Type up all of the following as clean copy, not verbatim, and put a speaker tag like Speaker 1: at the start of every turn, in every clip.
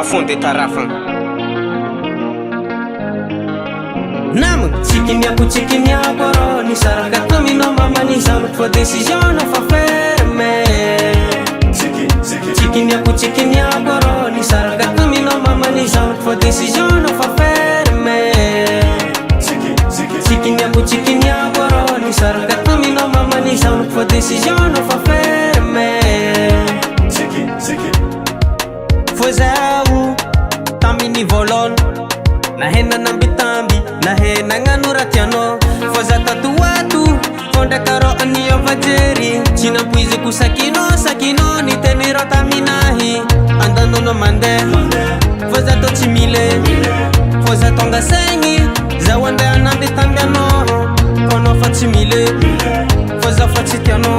Speaker 1: fonde tarafan
Speaker 2: Nam chiquinha boro ni saraka tami no mama ni sa for decision of a ferme Chiquinha boro ni saraka tami no mama ni sa for decision of a ferme Chiquinha boro ni saraka tami no mama ni sa for decision of a ferme Fozau tami ni volon na hena nambitambi na hena nganuratiano foza tatuatu fonda karo aniyo vajeri china puizi sakino ni teniro taminahi andando no mande foza to chimile foza tonga sengi zawande anambi tambiano kono fachimile foza fachitiano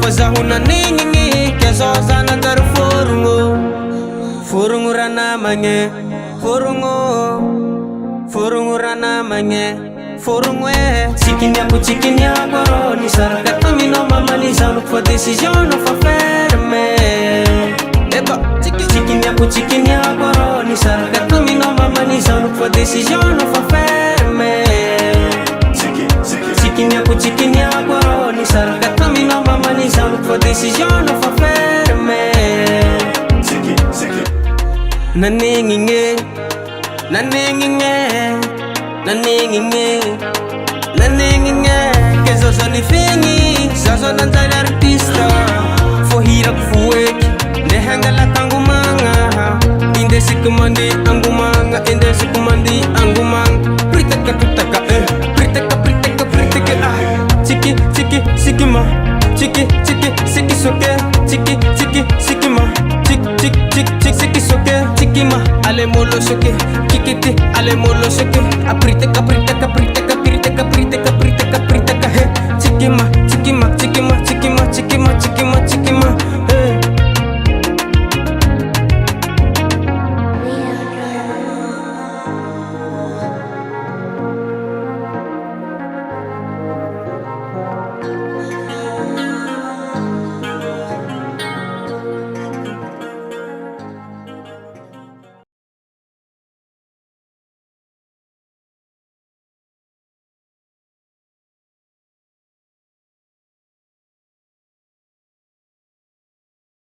Speaker 2: foza huna ningi kezo zanandaru furungu rana mange Furungu rana mange Furungu Chiquinha boro ni saraka tami no mama ni sa for decision of a ferme Eba Chiquinha boro ni saraka tami no mama ni sa for decision of a ferme Chiquinha boro ni saraka tami no mama ni sa for decision of a ferme Naninginge Kezo zoni fengi Zazo nanzali artista Fo hirak fuek Nehanga la tangumanga Inde sikumandi angumanga Inde sikumandi angumanga Priteka tutaka Priteka Sikima Siki soke Sikima Sikima Ale molo